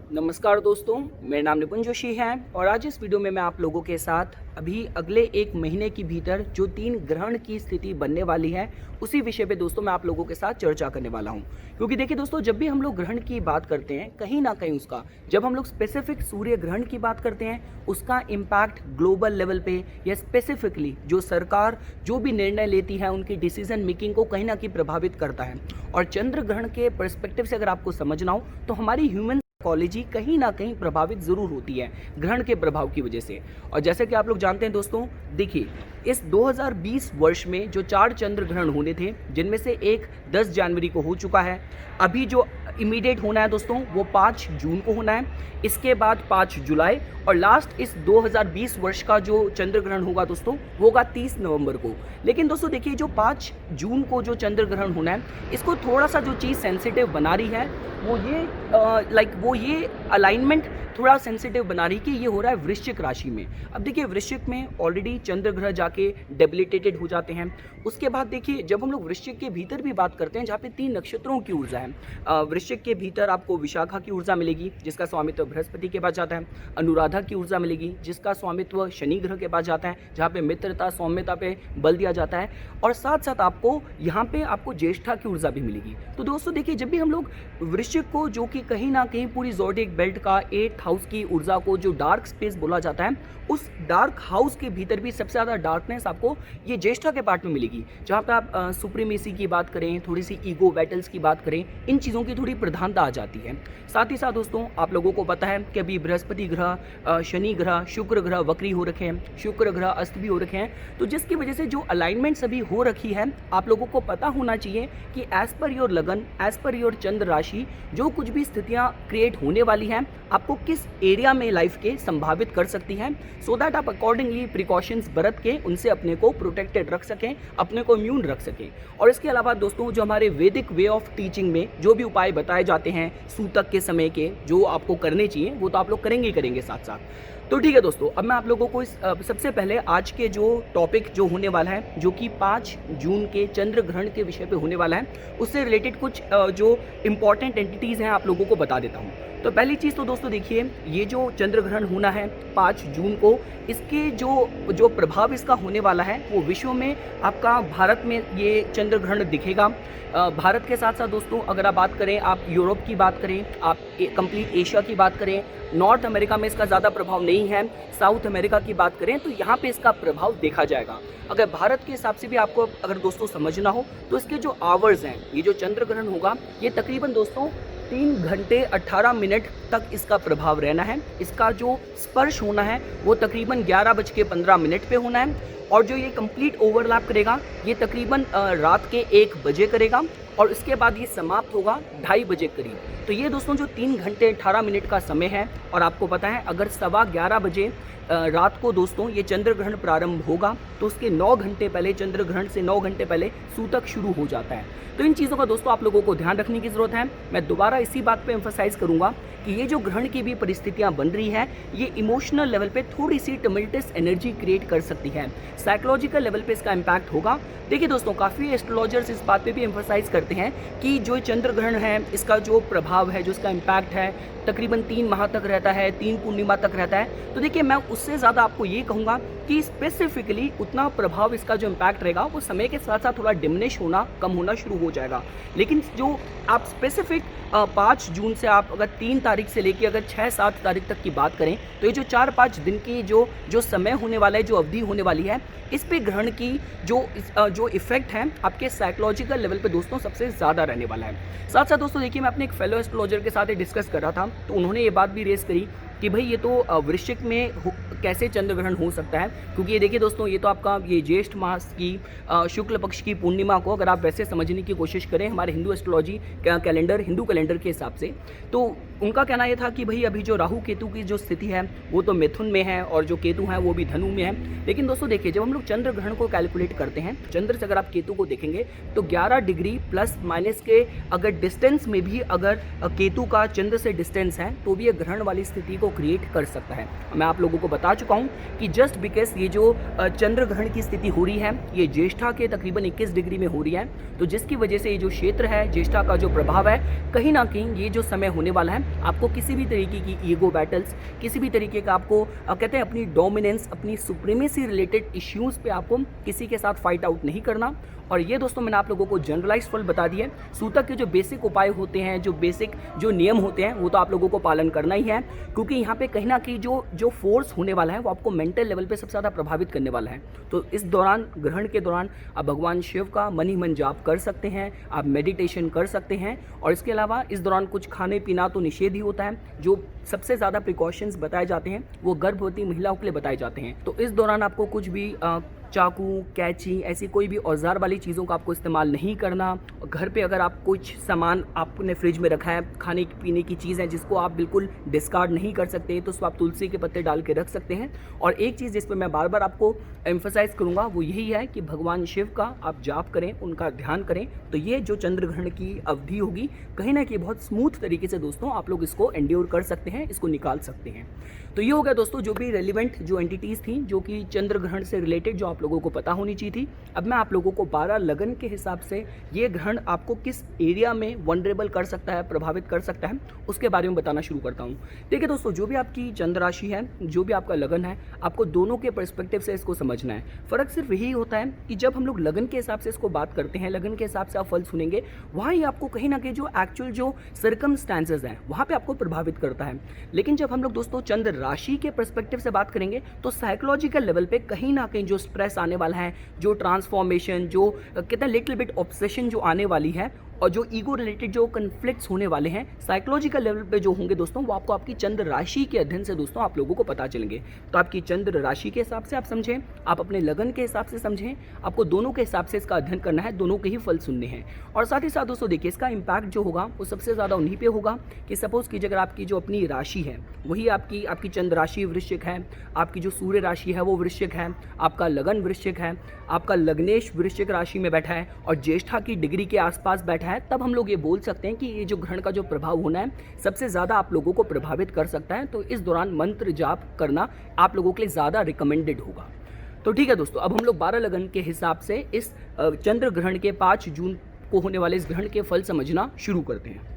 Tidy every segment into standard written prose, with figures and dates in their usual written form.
नमस्कार दोस्तों, मेरा नाम निपुण जोशी है और आज इस वीडियो में मैं आप लोगों के साथ अभी अगले एक महीने के भीतर जो 3 ग्रहण की स्थिति बनने वाली है उसी विषय पे दोस्तों मैं आप लोगों के साथ चर्चा करने वाला हूं। क्योंकि देखिए दोस्तों, जब भी हम लोग ग्रहण की बात करते हैं कहीं ना कहीं उसका जब हम लोग स्पेसिफिक सूर्य ग्रहण की बात करते हैं उसका इम्पैक्ट ग्लोबल लेवल पे या स्पेसिफिकली जो सरकार जो भी निर्णय लेती है उनकी डिसीजन मेकिंग को कहीं ना कहीं प्रभावित करता है। और चंद्र ग्रहण के पर्सपेक्टिव से अगर आपको समझना हो तो हमारी ह्यूमन साइकोलॉजी कहीं ना कहीं प्रभावित जरूर होती है ग्रहण के प्रभाव की वजह से। और जैसे कि आप लोग जानते हैं दोस्तों, देखिए इस 2020 वर्ष में जो 4 चंद्र ग्रहण होने थे जिनमें से एक 10 जनवरी को हो चुका है। अभी जो इमीडिएट होना है दोस्तों वो 5 जून को होना है, इसके बाद 5 जुलाई और लास्ट इस 2020 वर्ष का जो चंद्र ग्रहण होगा दोस्तों होगा 30 नवंबर को। लेकिन दोस्तों देखिए, जो 5 जून को जो चंद्र ग्रहण होना है इसको थोड़ा सा जो चीज़ सेंसिटिव बना रही है वो ये अलाइनमेंट थोड़ा सेंसिटिव बना रही कि ये हो रहा है वृश्चिक राशि में। अब देखिए, वृश्चिक में ऑलरेडी चंद्र ग्रह जाके डेबिलिटेटेड हो जाते हैं। उसके बाद देखिए, जब हम लोग वृश्चिक के भीतर भी बात करते हैं जहाँ पे 3 नक्षत्रों की ऊर्जा है, वृश्चिक के भीतर आपको विशाखा की ऊर्जा मिलेगी जिसका स्वामित्व बृहस्पति के पास जाता है, अनुराधा की ऊर्जा मिलेगी जिसका स्वामित्व शनि ग्रह के पास जाता है, जहाँ पे मित्रता सौम्यता पे बल दिया जाता है, और साथ साथ आपको यहाँ पे आपको ज्येष्ठा की ऊर्जा भी मिलेगी। तो दोस्तों देखिए, जब भी हम लोग वृश्चिक को जो कि कहीं ना कहीं पूरी ज़ोडिएक बेल्ट का 8th हाउस की ऊर्जा को जो डार्क स्पेस बोला जाता है, उस डार्क हाउस के भीतर भी सबसे ज़्यादा डार्कनेस आपको ये ज्येष्ठा के पार्ट में मिलेगी, जहाँ पे आप सुप्रीमेसी की बात करें, थोड़ी सी ईगो बैटल्स की बात करें, इन चीज़ों की थोड़ी प्रधानता आ जाती है। साथ ही साथ दोस्तों आप लोगों को पता है कि अभी बृहस्पति ग्रह, शनि ग्रह, शुक्र ग्रह वक्री हो रखे हैं, शुक्र ग्रह अस्त भी हो रखे हैं। तो जिसकी वजह से जो अलाइनमेंट्स अभी हो रखी है, आप लोगों को पता होना चाहिए कि एज पर योर लगन, एज पर योर चंद्र राशि जो कुछ भी स्थितियाँ क्रिएट होने वाली हैं आपको किस एरिया में लाइफ के संभावित कर सकती हैं, सो दैट आप अकॉर्डिंगली प्रिकॉशंस बरत के उनसे अपने को प्रोटेक्टेड रख सकें, अपने को इम्यून रख सकें। और इसके अलावा दोस्तों, जो हमारे वैदिक वे ऑफ टीचिंग में जो भी उपाय बताए जाते हैं सूतक के समय के जो आपको करने चाहिए वो तो आप लोग करेंगे ही करेंगे साथ साथ। तो ठीक है दोस्तों, अब मैं आप लोगों को सबसे पहले आज के जो टॉपिक जो होने वाला है जो कि 5 जून के चंद्र ग्रहण के विषय पे होने वाला है उससे रिलेटेड कुछ जो इम्पॉर्टेंट एंटिटीज़ हैं आप लोगों को बता देता हूँ। तो पहली चीज़ तो दोस्तों देखिए, ये जो चंद्र ग्रहण होना है 5 जून को, इसके जो प्रभाव इसका होने वाला है वो विश्व में आपका भारत में ये चंद्र ग्रहण दिखेगा। भारत के साथ साथ दोस्तों अगर आप बात करें, आप यूरोप की बात करें, आप कंप्लीट एशिया की बात करें, नॉर्थ अमेरिका में इसका ज़्यादा प्रभाव नहीं है, साउथ अमेरिका की बात करें तो यहाँ पे इसका प्रभाव देखा जाएगा। अगर भारत के हिसाब से भी आपको अगर दोस्तों समझना हो तो इसके जो आवर्स हैं, ये जो चंद्र ग्रहण होगा ये तकरीबन दोस्तों 3 घंटे 18 मिनट तक इसका प्रभाव रहना है। इसका जो स्पर्श होना है वो तकरीबन 11:15 पे होना है और जो ये कंप्लीट ओवरलैप करेगा ये तकरीबन रात के 1 बजे करेगा और इसके बाद ये समाप्त होगा 2:30 बजे करीब। तो ये दोस्तों जो 3 घंटे 18 मिनट का समय है, और आपको पता है अगर 11:15 बजे रात को दोस्तों ये चंद्र ग्रहण प्रारंभ होगा तो उसके 9 घंटे पहले, चंद्र ग्रहण से 9 घंटे पहले सूतक शुरू हो जाता है। तो इन चीज़ों का दोस्तों आप लोगों को ध्यान रखने की ज़रूरत है। मैं दोबारा इसी बात पे एम्फसाइज करूंगा कि ये जो ग्रहण की भी परिस्थितियां बन रही हैं ये इमोशनल लेवल पे थोड़ी सी टमल्टस एनर्जी क्रिएट कर सकती है, साइकोलॉजिकल लेवल पे इसका इम्पैक्ट होगा। देखिए दोस्तों, काफ़ी एस्ट्रोलॉजर्स इस बात पे भी एम्फसाइज करते हैं कि जो चंद्र ग्रहण है इसका जो प्रभाव है, जो इसका इम्पैक्ट है तकरीबन 3 माह तक रहता है, 3 पूर्णिमा तक रहता है। तो देखिए, मैं उससे ज़्यादा आपको ये कहूँगा कि स्पेसिफिकली उतना प्रभाव इसका जो इम्पैक्ट रहेगा वो समय के साथ साथ थोड़ा डिमिनिश होना, कम होना शुरू हो जाएगा। लेकिन जो आप स्पेसिफिक 5 जून से आप अगर 3 तारीख से लेकर अगर 6-7 तारीख तक की बात करें तो ये जो 4-5 दिन की जो समय होने वाला है, जो अवधि होने वाली है, इस पे ग्रहण की जो इफेक्ट है आपके साइकोलॉजिकल लेवल पे दोस्तों सबसे ज़्यादा रहने वाला है। साथ साथ दोस्तों देखिए, मैं अपने एक फेलो एस्ट्रोलॉजर के साथ डिस्कस कर रहा था तो उन्होंने ये बात भी रेस करी कि भाई ये तो वृश्चिक में कैसे चंद्र ग्रहण हो सकता है, क्योंकि ये देखिए दोस्तों ये तो आपका ये ज्येष्ठ मास की शुक्ल पक्ष की पूर्णिमा को अगर आप वैसे समझने की कोशिश करें हमारे Hindu astrology calendar, Hindu calendar के हिसाब से, तो उनका कहना यह था कि भाई अभी जो राहु केतु की जो स्थिति है वो तो मिथुन में है और जो केतु है वो भी धनु में है। लेकिन दोस्तों देखिए, जब हम लोग चंद्र ग्रहण को कैलकुलेट करते हैं, चंद्र से अगर आप केतु को देखेंगे तो 11 डिग्री प्लस माइनस के अगर डिस्टेंस में भी अगर केतु का चंद्र से डिस्टेंस है तो भी ये ग्रहण वाली स्थिति को क्रिएट कर सकता है। मैं आप लोगों को बता चुका हूँ कि जस्ट बिकॉज ये जो चंद्र ग्रहण की स्थिति हो रही है ये ज्येष्ठा के तकरीबन 21 डिग्री में हो रही है, तो जिसकी वजह से ये जो क्षेत्र है ज्येष्ठा का जो प्रभाव है कहीं ना कहीं ये जो समय होने वाला है आपको किसी भी तरीके की ईगो बैटल्स, किसी भी तरीके का आपको कहते हैं अपनी डोमिनेंस, अपनी सुप्रीमेसी रिलेटेड इश्यूज़ पे आपको किसी के साथ फाइट आउट नहीं करना। और ये दोस्तों मैंने आप लोगों को जनरलाइज फल बता दिया है। सूतक के जो बेसिक उपाय होते हैं, जो बेसिक जो नियम होते हैं, वो तो आप लोगों को पालन करना ही है, क्योंकि यहाँ पे कहीं ना कहीं जो फोर्स होने वाला है वो आपको मेंटल लेवल पे सबसे ज़्यादा प्रभावित करने वाला है। तो इस दौरान, ग्रहण के दौरान, आप भगवान शिव का मन ही मन जाप कर सकते हैं, आप मेडिटेशन कर सकते हैं। और इसके अलावा इस दौरान कुछ खाने पीना तो निषेध ही होता है। जो सबसे ज़्यादा प्रिकॉशंस बताए जाते हैं वो गर्भवती महिलाओं के लिए बताए जाते हैं। तो इस दौरान आपको कुछ भी चाकू, कैंची, ऐसी कोई भी औजार वाली चीज़ों का आपको इस्तेमाल नहीं करना। घर पे अगर आप कुछ सामान आपने फ्रिज में रखा है, खाने पीने की चीज़ है जिसको आप बिल्कुल डिस्कार्ड नहीं कर सकते, तो उसको आप तुलसी के पत्ते डाल के रख सकते हैं। और एक चीज़ जिस पर मैं बार बार आपको एम्फसाइज करूँगा वो यही है कि भगवान शिव का आप जाप करें, उनका ध्यान करें। तो ये जो चंद्र ग्रहण की अवधि होगी, कहीं ना कहीं बहुत स्मूथ तरीके से दोस्तों आप लोग इसको एंड्योर कर सकते हैं, इसको निकाल सकते हैं। तो ये हो गया दोस्तों जो भी रेलिवेंट जो एंटिटीज़ थी जो कि चंद्र ग्रहण से रिलेटेड, जो आप लोगों को पता होनी चाहिए थी। अब मैं आप लोगों को 12 लगन के हिसाब से ये ग्रहण आपको किस एरिया में वनरेबल कर सकता है, प्रभावित कर सकता है, उसके बारे में बताना शुरू करता हूँ। देखिए दोस्तों, जो भी आपकी चंद्र राशि है, जो भी आपका लगन है, आपको दोनों के पर्सपेक्टिव से इसको समझना है। फ़र्क सिर्फ यही होता है कि जब हम लोग लगन के हिसाब से इसको बात करते हैं, लगन के हिसाब से आप फल सुनेंगे, वहाँ ही आपको कहीं ना कहीं जो एक्चुअल जो सर्कमस्टांसेस हैं वहाँ पे आपको प्रभावित करता है। लेकिन जब हम लोग दोस्तों चंद्र राशि के पर्सपेक्टिव से बात करेंगे तो साइकोलॉजिकल लेवल पे कहीं ना कहीं जो स्ट्रेस आने वाला है, जो ट्रांसफॉर्मेशन, जो कहते हैं लिटिल बिट ऑब्सेशन जो आने वाली है, और जो ईगो रिलेटेड जो कन्फ्लिक्ट्स होने वाले हैं साइकोलॉजिकल लेवल पे जो होंगे दोस्तों, वो आपको आपकी चंद्र राशि के अध्ययन से दोस्तों आप लोगों को पता चलेंगे। तो आपकी चंद्र राशि के हिसाब से आप समझें, आप अपने लगन के हिसाब से समझें, आपको दोनों के हिसाब से इसका अध्ययन करना है, दोनों के ही फल सुनने हैं। और साथ ही साथ दोस्तों देखिए, इसका इम्पैक्ट जो होगा वो सबसे ज़्यादा उन्हीं पे होगा कि सपोज़ कीजिए अगर आपकी जो अपनी राशि है वही आपकी चंद्र राशि वृश्चिक है, आपकी जो सूर्य राशि है वो वृश्चिक है, आपका लगन वृश्चिक है, आपका लग्नेश वृश्चिक राशि में बैठा है और ज्येष्ठा की डिग्री के आसपास बैठा है, तब हम लोग ये बोल सकते हैं कि ये जो ग्रहण का जो प्रभाव होना है सबसे ज़्यादा आप लोगों को प्रभावित कर सकता है। तो इस दौरान मंत्र जाप करना आप लोगों के लिए ज़्यादा रिकमेंडेड होगा। तो ठीक है दोस्तों, अब हम लोग 12 लगन के हिसाब से इस चंद्र ग्रहण के 5 जून को होने वाले इस ग्रहण के फल समझना शुरू करते हैं।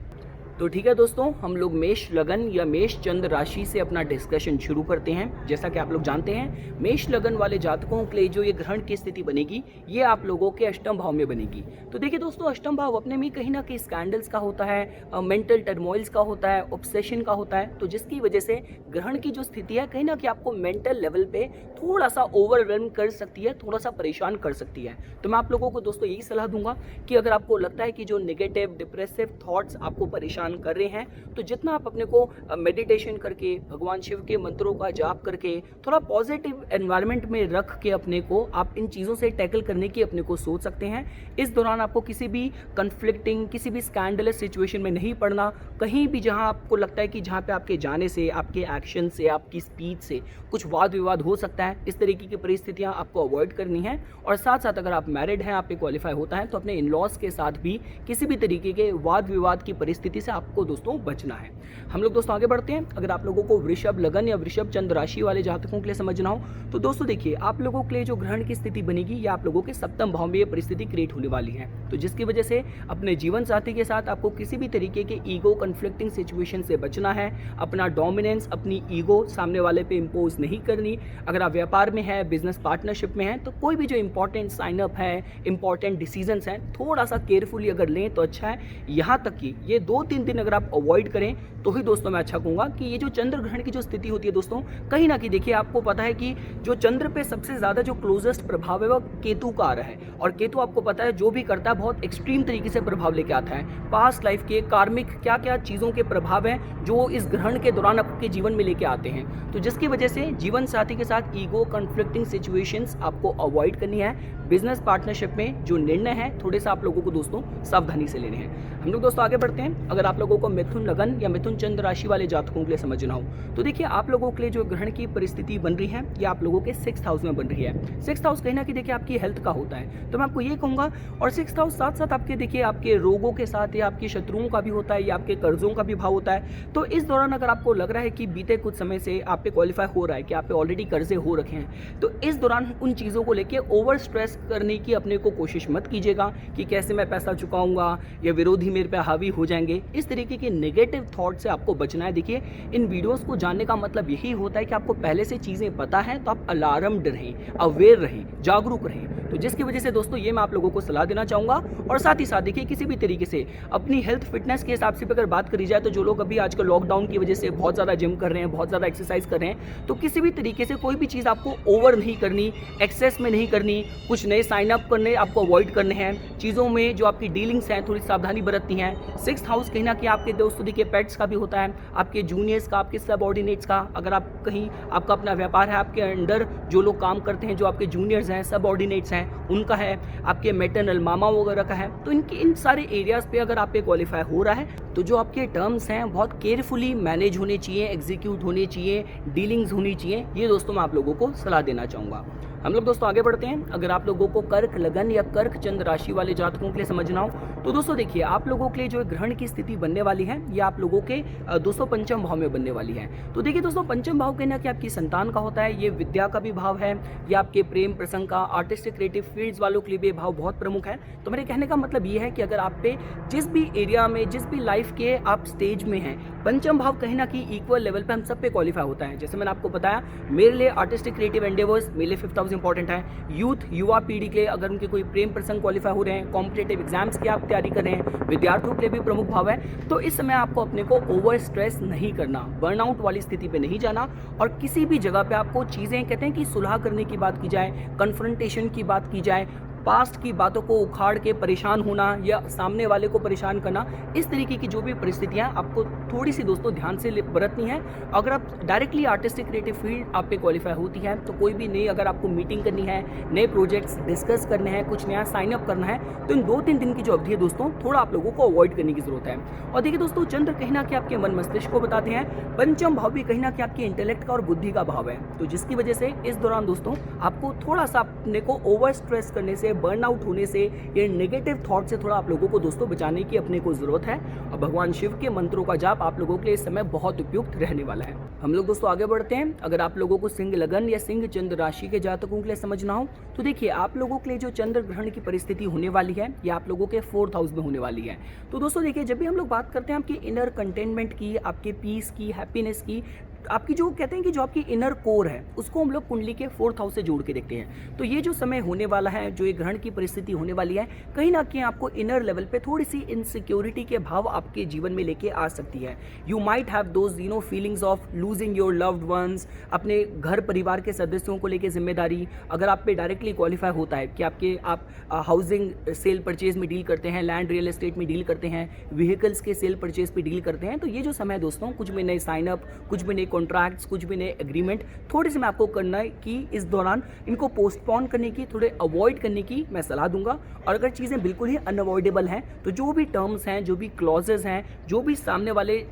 तो ठीक है दोस्तों, हम लोग मेष लगन या मेष चंद्र राशि से अपना डिस्कशन शुरू करते हैं। जैसा कि आप लोग जानते हैं, मेष लगन वाले जातकों के लिए जो ये ग्रहण की स्थिति बनेगी, ये आप लोगों के अष्टम भाव में बनेगी। तो देखिए दोस्तों, अष्टम भाव अपने में कहीं ना कहीं स्कैंडल्स का होता है, मेंटल टर्मोइल्स का होता है, ऑब्सेशन का होता है। तो जिसकी वजह से ग्रहण की जो स्थिति है कहीं ना कहीं आपको मेंटल लेवल पे थोड़ा सा ओवरवेल्म कर सकती है, थोड़ा सा परेशान कर सकती है। तो मैं आप लोगों को दोस्तों यही सलाह दूंगा कि अगर आपको लगता है कि जो नेगेटिव डिप्रेसिव थॉट्स आपको परेशान कर रहे हैं, तो जितना आप अपने को मेडिटेशन करके, भगवान शिव के मंत्रों का जाप करके, थोड़ा पॉजिटिव एनवायरनमेंट में रख के अपने को आप इन चीज़ों से टैकल करने की अपने को सोच सकते हैं। इस दौरान आपको किसी भी कन्फ्लिक्टिंग, किसी भी स्कैंडलस सिचुएशन में नहीं पड़ना। कहीं भी जहां आपको लगता है कि जहां पे आपके जाने से, आपके एक्शन से, आपकी स्पीच से कुछ वाद विवाद हो सकता है, इस तरीके की परिस्थितियां आपको अवॉइड करनी है। और साथ साथ अगर आप मैरिड हैं, आप पे क्वालिफाई होता है, तो अपने इन लॉज के साथ भी किसी भी तरीके के वाद विवाद की परिस्थिति से आपको दोस्तों बचना है। हम लोग दोस्तों आगे बढ़ते हैं। अगर आप लोगों को वृषभ लगन या वृषभ चंद्र राशि वाले जातकों के लिए समझना हो, तो दोस्तों देखिए, आप लोगों के लिए जो ग्रहण की स्थिति बनेगी, या आप लोगों के सप्तम भाव में ये परिस्थिति क्रिएट होने वाली है। तो जिसकी वजह से अपने जीवन साथी के साथ आपको किसी भी तरीके के ईगो कन्फ्लिक्टिंग सिचुएशन से बचना है। अपना डोमिनेंस, अपनी ईगो सामने वाले पे इम्पोज नहीं करनी। अगर आप व्यापार में है, बिजनेस पार्टनरशिप में है, तो कोई भी जो इंपॉर्टेंट साइन अप है, इंपॉर्टेंट डिसीजंस हैं, थोड़ा सा केयरफुली अगर लें तो अच्छा है। यहाँ तक कि ये 2-3 दिन अगर आप अवॉइड करें तो ही दोस्तों मैं अच्छा कहूँगा कि ये जो चंद्र ग्रहण की जो स्थिति होती है दोस्तों, कहीं ना कहीं देखिए, आपको पता है कि जो चंद्र पे सबसे ज़्यादा जो क्लोजेस्ट प्रभाव है वो केतु का आ रहा है। और केतु आपको पता है जो भी करता है बहुत एक्सट्रीम तरीके से प्रभाव लेके आता है। पास्ट लाइफ के कार्मिक क्या क्या चीज़ों के प्रभाव हैं जो इस ग्रहण के दौरान आपके जीवन में लेके आते हैं। तो जिसकी वजह से जीवन साथी के साथ ईगो कन्फ्लिक्टिंग सिचुएशंस आपको अवॉइड करनी है। बिजनेस पार्टनरशिप में जो निर्णय है थोड़े सा आप लोगों को दोस्तों सावधानी से लेने हैं। हम लोग दोस्तों आगे बढ़ते हैं। अगर आप लोगों को मिथुन लगन या मिथुन चंद्र राशि वाले जातकों के लिए समझना हो, तो देखिए, आप लोगों के लिए जो ग्रहण की परिस्थिति बन रही है ये आप लोगों के 6th हाउस में बन रही है। 6th हाउस कहीं ना कहीं देखिए आपकी हेल्थ का होता है, तो मैं आपको ये कहूँगा। और 6th हाउस साथ साथ आपके देखिए आपके रोगों के साथ या आपके शत्रुओं का भी होता है, या आपके कर्जों का भी भाव होता है। तो इस दौरान अगर आपको लग रहा है कि बीते कुछ समय से आप पे क्वालिफाई हो रहा है, कि आप पे ऑलरेडी कर्जे हो रखे हैं, तो इस दौरान उन चीज़ों को लेके ओवर स्ट्रेस करने की अपने को कोशिश मत कीजिएगा कि कैसे मैं पैसा चुकाऊंगा या विरोधी मेरे पे हावी हो जाएंगे। किस तरीके के नेगेटिव थॉट से आपको बचना है। देखिए, इन वीडियोस को जानने का मतलब यही होता है कि आपको पहले से चीज़ें पता है, तो आप अलार्म्ड रहें, अवेयर रहें, जागरूक रहें। तो जिसकी वजह से दोस्तों ये मैं आप लोगों को सलाह देना चाहूँगा। और साथ ही साथ देखिए, किसी भी तरीके से अपनी हेल्थ फिटनेस के हिसाब से अगर बात करी जाए, तो जो लोग अभी आजकल लॉकडाउन की वजह से बहुत ज़्यादा जिम कर रहे हैं, बहुत ज़्यादा एक्सरसाइज कर रहे हैं, तो किसी भी तरीके से कोई भी चीज़ आपको ओवर नहीं करनी, एक्सेस में नहीं करनी, कुछ नए साइन अप करने आपको अवॉइड करने हैं। चीज़ों में जो आपकी डीलिंग्स हैं थोड़ी सावधानी बरतनी है। 6th हाउस कहीं ना कहीं आपके दोस्तों देखिए पेट्स का भी होता है, आपके जूनियर्स का, आपके सबऑर्डिनेट्स का। अगर आप कहीं आपका अपना व्यापार है, आपके अंडर जो लोग काम करते हैं, जो आपके जूनियर्स हैं, सबऑर्डिनेट्स हैं, उनका है, आपके मैटरनल मामा वगैरह का है, तो इन सारे एरियाज़ पे अगर आप पे क्वालिफाई हो रहा है, तो जो आपके टर्म्स हैं बहुत केयरफुली मैनेज होने चाहिए, एग्जीक्यूट होने चाहिए, डीलिंग्स होनी चाहिए। ये दोस्तों मैं आप लोगों को सलाह देना चाहूँगा। हम लोग दोस्तों आगे बढ़ते हैं। अगर आप लोगों को कर्क लगन या कर्क चंद्र राशि वाले जातकों के लिए समझना हो, तो दोस्तों देखिए, आप लोगों के लिए जो ग्रहण की स्थिति बनने वाली है, ये आप लोगों के दोस्तों पंचम भाव में बनने वाली है। तो देखिए दोस्तों, पंचम भाव कहना कि आपकी संतान का होता है, ये विद्या का भी भाव है, ये आपके प्रेम प्रसंग का, आर्टिस्टिक क्रिएटिव फील्ड्स वालों के लिए भी भाव बहुत प्रमुख है। तो मेरे कहने का मतलब ये है कि अगर आप पे जिस भी एरिया में, जिस भी लाइफ के आप स्टेज में हैं, पंचम भाव कहीं ना कहीं इक्वल लेवल पे हम सब पे क्वालिफाई होता है। जैसे मैंने आपको बताया, मेरे लिए आर्टिस्टिक क्रिएटिव एंडेवर्स, मेरे लिए 5th हाउस इंपॉर्टेंट है। यूथ, युवा पीढ़ी के लिए अगर उनके कोई प्रेम प्रसंग क्वालिफाई हो रहे हैं, कॉम्पिटेटिव एग्जाम्स की आप तैयारी कर रहे हैं, विद्यार्थियों के लिए भी प्रमुख भाव है। तो इस समय आपको अपने को ओवर स्ट्रेस नहीं करना, बर्नआउट वाली स्थिति पे नहीं जाना, और किसी भी जगह पे आपको चीज़ें कहते हैं कि सुलह करने की बात की जाए, कन्फ्रंटेशन की बात की जाए, पास्ट की बातों को उखाड़ के परेशान होना या सामने वाले को परेशान करना, इस तरीके की जो भी परिस्थितियां आपको थोड़ी सी दोस्तों ध्यान से बरतनी है। अगर आप डायरेक्टली आर्टिस्टिक क्रिएटिव फील्ड आप पे क्वालिफाई होती है, तो कोई भी नई अगर आपको मीटिंग करनी है, नए प्रोजेक्ट्स डिस्कस करने हैं, कुछ नया साइन अप करना है, तो इन 2-3 दिन की जो अवधि है दोस्तों, थोड़ा आप लोगों को अवॉइड करने की जरूरत है। और देखिए दोस्तों, चंद्र कहीं ना कहीं आपके मन मस्तिष्क को बताते हैं, पंचम भाव भी कहीं ना कहीं आपके इंटेलेक्ट का और बुद्धि का भाव है। तो जिसकी वजह से इस दौरान दोस्तों आपको थोड़ा सा अपने को ओवर स्ट्रेस करने से, बर्नआउट होने से, ये नेगेटिव थॉट से थोड़ा आप लोगों को दोस्तों बचाने की अपने को जरूरत है। और भगवान शिव के मंत्रों का जाप आप लोगों के लिए इस समय बहुत उपयुक्त रहने वाला है। हम लोग दोस्तों आगे बढ़ते हैं। अगर आप लोगों को सिंह लगन या सिंह चंद्र राशि के जातकों के लिए समझना हो, तो देखिए, आप लोगों के लिए जो चंद्र ग्रहण की परिस्थिति होने वाली है, ये आप लोगों के 4th हाउस में होने वाली है। तो दोस्तों देखिए, जब भी हम लोग बात करते हैं आपकी इनर कंटेनमेंट की, आपके पीस की, हैप्पीनेस की, आपकी जो कहते हैं कि जो आपकी इनर कोर है, उसको हम लोग कुंडली के 4th हाउस से जोड़ के देखते हैं। तो ये जो समय होने वाला है, जो ये ग्रहण की परिस्थिति होने वाली है, कहीं ना कहीं आपको इनर लेवल पे थोड़ी सी इनसिक्योरिटी के भाव आपके जीवन में लेके आ सकती है। You might have those feelings of losing your loved ones, अपने घर परिवार के सदस्यों को लेके जिम्मेदारी। अगर आप पे डायरेक्टली क्वालिफाई होता है कि आप हाउसिंग सेल परचेज में डील करते हैं, लैंड रियल एस्टेट में डील करते हैं, व्हीकल्स के सेल परचेज पे डील करते हैं, तो ये जो समय दोस्तों, कुछ भी नए साइन अप, कुछ भी नए कॉन्ट्रैक्ट्स, कुछ भी नए एग्रीमेंट थोड़े से मैं आपको करना है कि इस दौरान इनको पोस्टपोन करने की, थोड़े अवॉइड करने की मैं सलाह दूंगा। और अगर चीज़ें बिल्कुल ही अनअवॉइडेबल हैं, तो जो भी टर्म्स हैं, जो भी क्लॉजेज हैं, जो भी सामने वाले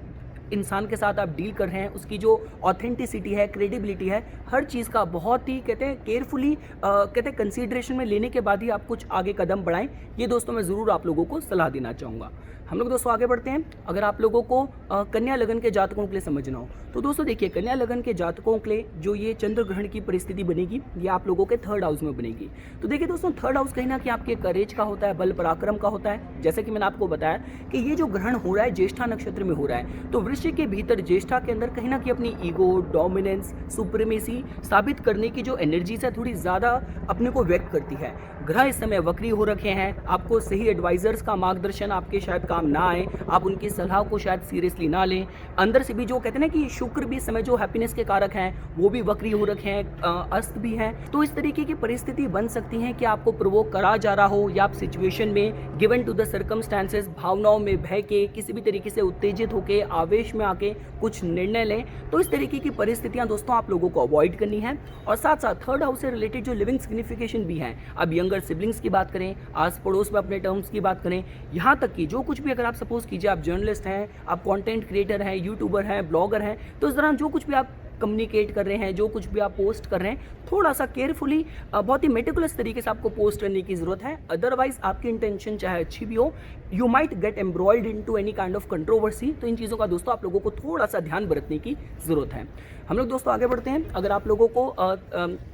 इंसान के साथ आप डील कर रहे हैं, उसकी जो ऑथेंटिसिटी है, क्रेडिबिलिटी है, हर चीज़ का बहुत ही कहते हैं केयरफुली कहते हैं कंसीडरेशन में लेने के बाद ही आप कुछ आगे कदम बढ़ाएं। ये दोस्तों मैं ज़रूर आप लोगों को सलाह देना चाहूँगा। हम लोग दोस्तों आगे बढ़ते हैं। अगर आप लोगों को कन्या लगन के जातकों के लिए समझना हो, तो दोस्तों देखिए, कन्या लगन के जातकों के लिए जो ये चंद्र ग्रहण की परिस्थिति बनेगी, ये आप लोगों के 3rd हाउस में बनेगी। तो देखिए दोस्तों, 3rd हाउस कहीं ना कहीं आपके करेज का होता है, बल पराक्रम का होता है। जैसे कि मैंने आपको बताया कि ये जो ग्रहण हो रहा है ज्येष्ठा नक्षत्र में हो रहा है, तो वृश्चिक के भीतर ज्येष्ठा के अंदर कहीं ना कहीं अपनी ईगो, डोमिनेंस, सुप्रीमेसी साबित करने की जो एनर्जीज है, थोड़ी ज़्यादा अपने को व्यक्त करती है। ग्रह इस समय वक्री हो रखे हैं, आपको सही एडवाइजर्स का मार्गदर्शन आपके शायद काम ना आए, आप उनकी सलाह को शायद सीरियसली ना लें। अंदर से भी जो कहते हैं ना कि शुक्र भी इस समय जो हैप्पीनेस के कारक हैं, वो भी वक्री हो रखे हैं, अस्त भी हैं। तो इस तरीके की परिस्थिति बन सकती है कि आपको प्रोवोक करा जा रहा हो, या आप सिचुएशन में गिवन टू द सर्कमस्टेंसेस, भावनाओं में बह के, किसी भी तरीके से उत्तेजित होकर, आवेश में आके कुछ निर्णय लें। तो इस तरीके की परिस्थितियां दोस्तों आप लोगों को अवॉइड करनी है। और साथ साथ 3rd हाउस से रिलेटेड जो लिविंग सिग्निफिकेशन भी है, अब यंगर सिबलिंग्स की बात करें, आस पड़ोस में अपने टर्म्स की बात करें, यहाँ तक कि जो कुछ भी अगर आप सपोज कीजिए आप जर्नलिस्ट हैं, आप कंटेंट क्रिएटर हैं, यूट्यूबर हैं, ब्लॉगर हैं, तो इस दौरान जो कुछ भी आप कम्युनिकेट कर रहे हैं, जो कुछ भी आप पोस्ट कर रहे हैं, थोड़ा सा केयरफुली बहुत ही मेटिकुलस तरीके से आपको पोस्ट करने की ज़रूरत है। अदरवाइज आपकी इंटेंशन चाहे अच्छी भी हो, you might get embroiled into any kind of controversy. तो इन चीज़ों का दोस्तों आप लोगों को थोड़ा सा ध्यान बरतने की ज़रूरत है। हम लोग दोस्तों आगे बढ़ते हैं। अगर आप लोगों को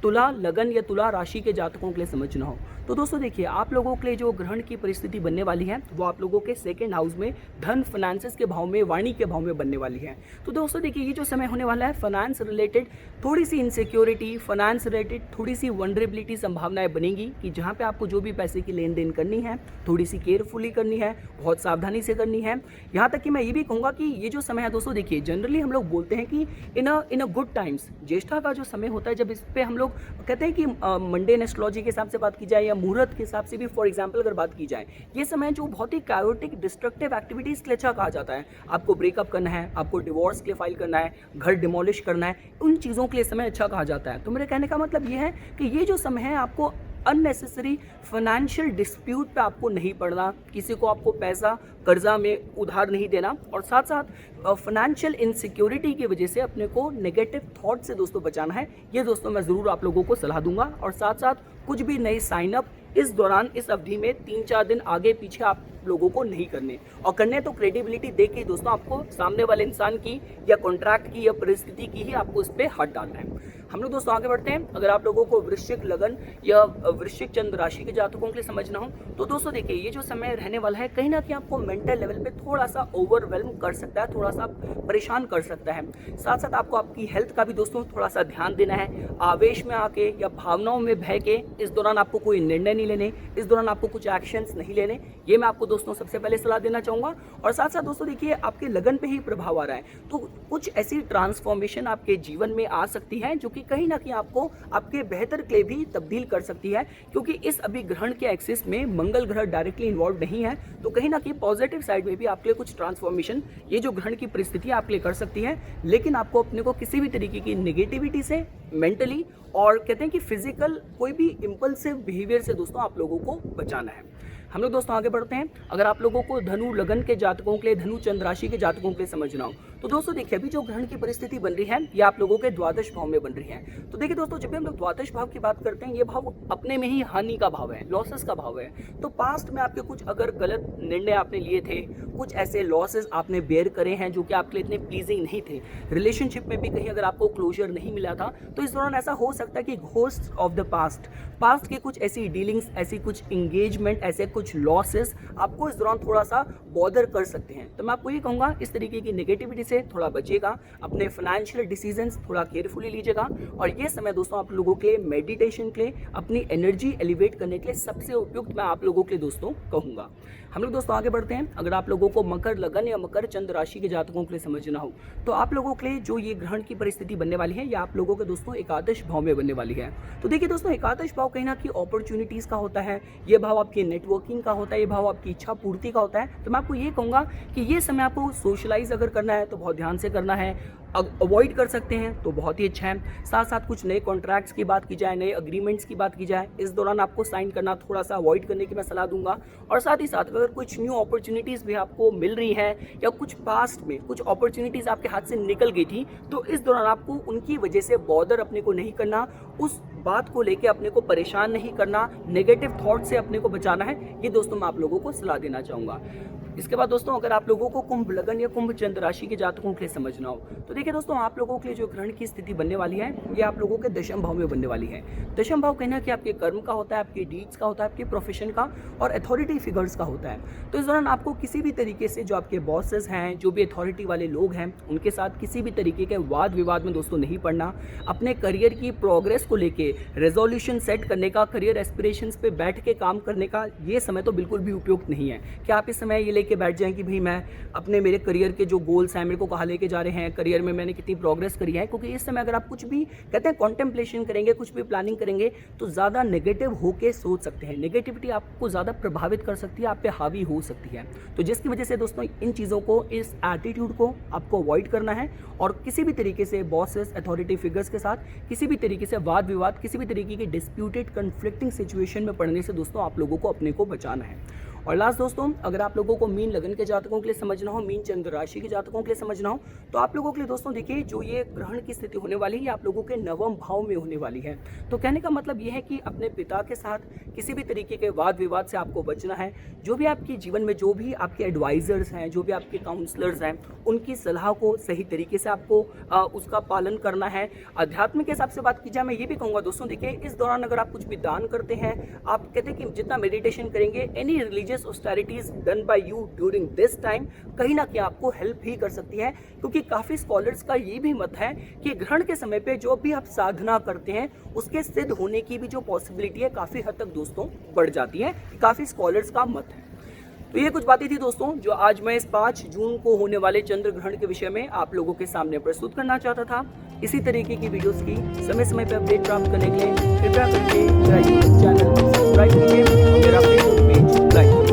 तुला लगन या तुला राशि के जातकों के लिए समझना हो तो दोस्तों देखिए, आप लोगों के लिए जो ग्रहण की परिस्थिति बनने वाली है वो आप लोगों के सेकंड हाउस में धन, फाइनेंसेस के भाव में, वाणी के भाव में बनने वाली है। तो दोस्तों देखिए, ये जो समय होने वाला है, फाइनेंस रिलेटेड थोड़ी सी इनसिक्योरिटी, फाइनेंस रिलेटेड थोड़ी सी वनरेबिलिटी संभावनाएं बनेंगी कि जहाँ पे आपको जो भी पैसे की लेन देन करनी है थोड़ी सी केयरफुली करनी है, बहुत सावधानी से करनी है। यहाँ तक कि मैं ये भी कहूँगा कि ये जो समय है दोस्तों देखिए, जनरली हम लोग बोलते हैं कि इन अ गुड टाइम्स, ज्येष्ठा का जो समय होता है, जब इस पे हम लोग कहते हैं कि मंडेन एस्ट्रोलॉजी के हिसाब से बात की जाए या मुहूर्त के हिसाब से भी फॉर एग्जांपल अगर बात की जाए, ये समय जो बहुत ही कायोटिक डिस्ट्रक्टिव एक्टिविटीज के लिए अच्छा कहा जाता है। आपको ब्रेकअप करना है, आपको डिवोर्स के लिए फाइल करना है, घर डिमोलिश करना है, उन चीज़ों के लिए समय अच्छा कहा जाता है। तो मेरे कहने का मतलब ये है कि ये जो समय है आपको अननेसेसरी फाइनेंशियल डिस्प्यूट पे आपको नहीं पड़ना, किसी को आपको पैसा कर्जा में उधार नहीं देना, और साथ साथ फाइनेंशियल इनसिक्योरिटी की वजह से अपने को नेगेटिव थॉट से दोस्तों बचाना है। ये दोस्तों मैं ज़रूर आप लोगों को सलाह दूंगा। और साथ साथ कुछ भी नए साइन अप इस दौरान, इस अवधि में 3-4 दिन आगे पीछे आप लोगों को नहीं करने, और करने तो क्रेडिबिलिटी देख के दोस्तों आपको सामने वाले इंसान की या कॉन्ट्रैक्ट की या परिस्थिति की ही आपको इस पर हाथ डालना है। हम लोग दोस्तों आगे बढ़ते हैं। अगर आप लोगों को वृश्चिक लगन या वृश्चिक चंद्र राशि के जातकों के लिए समझना हो तो दोस्तों देखिए, ये जो समय रहने वाला है कहीं ना कहीं आपको मेंटल लेवल पे थोड़ा सा ओवरवेल्म कर सकता है, थोड़ा सा परेशान कर सकता है। साथ साथ आपको आपकी हेल्थ का भी दोस्तों थोड़ा सा ध्यान देना है। आवेश में आके या भावनाओं में बह के इस दौरान आपको कोई निर्णय नहीं लेने, इस दौरान आपको कुछ एक्शंस नहीं लेने, ये मैं आपको दोस्तों सबसे पहले सलाह देना चाहूँगा। और साथ साथ दोस्तों देखिए, आपके लगन पे ही प्रभाव आ रहा है, तो कुछ ऐसी ट्रांसफॉर्मेशन आपके जीवन में आ सकती है जो कि कहीं ना कहीं आपको आपके बेहतर के लिए भी तब्दील कर सकती है। क्योंकि इस अभी ग्रहण के एक्सिस में मंगल ग्रह डायरेक्टली इन्वॉल्व नहीं है, तो कहीं ना कहीं पॉजिटिव साइड में भी आपके लिए कुछ ट्रांसफॉर्मेशन ये जो ग्रहण की परिस्थिति आपके लिए कर सकती है। लेकिन आपको अपने को किसी भी तरीके की नेगेटिविटी से, मेंटली और कहते हैं कि फिजिकल कोई भी इंपल्सिव बिहेवियर से दोस्तों आप लोगों को बचाना है। हम लोग दोस्तों आगे बढ़ते हैं। अगर आप लोगों को धनु लगन के जातकों के लिए, धनु चंद्र राशि के जातकों के लिए समझना हो तो दोस्तों देखिए, अभी जो ग्रहण की परिस्थिति बन रही है ये आप लोगों के द्वादश भाव में बन रही है। तो देखिए दोस्तों, जब भी हम लोग द्वादश भाव की बात करते हैं, ये भाव अपने में ही हानि का भाव है, लॉसेस का भाव है। तो पास्ट में आपके कुछ अगर गलत निर्णय आपने लिए थे, कुछ ऐसे लॉसेस आपने बेयर करे हैं जो कि आपके लिए इतने प्लीजिंग नहीं थे, रिलेशनशिप में भी कहीं अगर आपको क्लोजर नहीं मिला था, तो इस दौरान ऐसा हो सकता है कि घोस्ट ऑफ द पास्ट की कुछ ऐसी डीलिंग्स, ऐसी कुछ इंगेजमेंट, ऐसे कुछ लॉसेस आपको इस दौरान थोड़ा सा बॉदर कर सकते हैं। तो मैं आपको ये कहूँगा, इस तरीके की नेगेटिविटी से थोड़ा बचिएगा, अपने फाइनेंशियल डिसीजंस थोड़ा केयरफुली लीजिएगा। और ये समय दोस्तों आप लोगों के मेडिटेशन के लिए, अपनी एनर्जी एलिवेट करने के लिए सबसे उपयुक्त मैं आप लोगों के लिए दोस्तों कहूँगा। हम लोग दोस्तों आगे बढ़ते हैं। अगर आप लोगों को मकर लगन या मकर चंद्र राशि के जातकों के लिए समझना हो तो आप लोगों के लिए जो ये ग्रहण की परिस्थिति बनने वाली है, ये आप लोगों के दोस्तों एकादश भाव में बनने वाली है। तो देखिए दोस्तों, एकादश भाव कहीं ना कहीं अपॉर्चुनिटीज का होता है, ये भाव आपकी नेटवर्किंग का होता है, ये भाव आपकी इच्छा पूर्ति का होता है। तो मैं आपको ये कहूँगा कि ये समय आपको सोशलाइज अगर करना है तो बहुत ध्यान से करना है, अवॉइड कर सकते हैं तो बहुत ही अच्छा है। साथ साथ कुछ नए कॉन्ट्रैक्ट्स की बात की जाए, नए अग्रीमेंट्स की बात की जाए, इस दौरान आपको साइन करना थोड़ा सा अवॉइड करने की मैं सलाह दूंगा। और साथ ही साथ अगर कुछ न्यू अपॉर्चुनिटीज़ भी आपको मिल रही हैं या कुछ पास्ट में कुछ अपॉर्चुनिटीज़ आपके हाथ से निकल गई थी, तो इस दौरान आपको उनकी वजह से बॉदर अपने को नहीं करना, उस बात को लेके अपने को परेशान नहीं करना, नेगेटिव थॉट से अपने को बचाना है। ये दोस्तों मैं आप लोगों को सलाह देना चाहूँगा। इसके बाद दोस्तों, अगर आप लोगों को कुंभ लगन या कुंभ चंद्र राशि के जातकों के लिए समझना हो तो देखिए दोस्तों, आप लोगों के लिए जो ग्रहण की स्थिति बनने वाली है ये आप लोगों के दशम भाव में बनने वाली है। दशम भाव कहना कि आपके कर्म का होता है, आपके डीड्स का होता है, आपके प्रोफेशन का और अथॉरिटी फिगर्स का होता है। तो इस दौरान आपको किसी भी तरीके से जो आपके बॉसेस हैं, जो भी अथॉरिटी वाले लोग हैं, उनके साथ किसी भी तरीके के वाद विवाद में दोस्तों नहीं पड़ना। अपने करियर की प्रोग्रेस को लेके रेजोल्यूशन सेट करने का, करियर एस्पिरेशंस पे बैठ के काम करने का ये समय तो बिल्कुल भी उपयुक्त नहीं है कि आप इस समय ये लेके बैठ जाएं कि भाई मैं अपने मेरे करियर के जो गोल्स हैं, मेरे को कहाँ लेके जा रहे हैं, करियर में मैंने कितनी प्रोग्रेस करी है। क्योंकि इस समय अगर आप कुछ भी कहते हैं कॉन्टेम्पलेशन करेंगे, कुछ भी प्लानिंग करेंगे तो ज़्यादा नेगेटिव होके सोच सकते हैं। नेगेटिविटी आपको ज़्यादा प्रभावित कर सकती है, आप पे हावी हो सकती है। तो जिसकी वजह से दोस्तों इन चीज़ों को, इस एटीट्यूड को आपको अवॉइड करना है और किसी भी तरीके से बॉसेस, अथॉरिटी फिगर्स के साथ किसी भी तरीके से वाद विवाद, किसी भी तरीके की डिस्प्यूटेड कन्फ्लिक्टिंग सिचुएशन में पड़ने से दोस्तों आप लोगों को अपने को बचाना है। और लास्ट दोस्तों, अगर आप लोगों को मीन लगन के जातकों के लिए समझना हो, मीन चंद्र राशि के जातकों के लिए समझना हो, तो आप लोगों के लिए दोस्तों देखिए, जो ये ग्रहण की स्थिति होने वाली है ये आप लोगों के नवम भाव में होने वाली है। तो कहने का मतलब ये है कि अपने पिता के साथ किसी भी तरीके के वाद विवाद से आपको बचना है। जो भी आपके जीवन में जो भी आपके एडवाइजर्स हैं, जो भी आपके काउंसलर्स हैं, उनकी सलाह को सही तरीके से आपको उसका पालन करना है। अध्यात्म के हिसाब से बात की जाए, मैं ये भी कहूँगा दोस्तों देखिए, इस दौरान अगर आप कुछ भी दान करते हैं, आप कहते हैं कि जितना मेडिटेशन करेंगे, any religious austerities done by you during this time कहीं ना कहीं आपको हेल्प ही कर सकती है। क्योंकि काफ़ी स्कॉलर्स का ये भी मत है कि ग्रहण के समय पे जो भी आप साधना करते हैं उसके सिद्ध होने की भी जो पॉसिबिलिटी है काफ़ी हद तक दोस्तों बढ़ जाती है। काफ़ी स्कॉलर्स का मत है। तो ये कुछ बातें थी दोस्तों जो आज मैं इस 5 जून को होने वाले चंद्र ग्रहण के विषय में आप लोगों के सामने प्रस्तुत करना चाहता था। इसी तरीके की वीडियोस की समय समय पर अपडेट प्राप्त करने के लिए कृपया करके मेरा यूट्यूब चैनल सब्सक्राइब कीजिए और मेरा फेसबुक पेज लाइक कीजिए।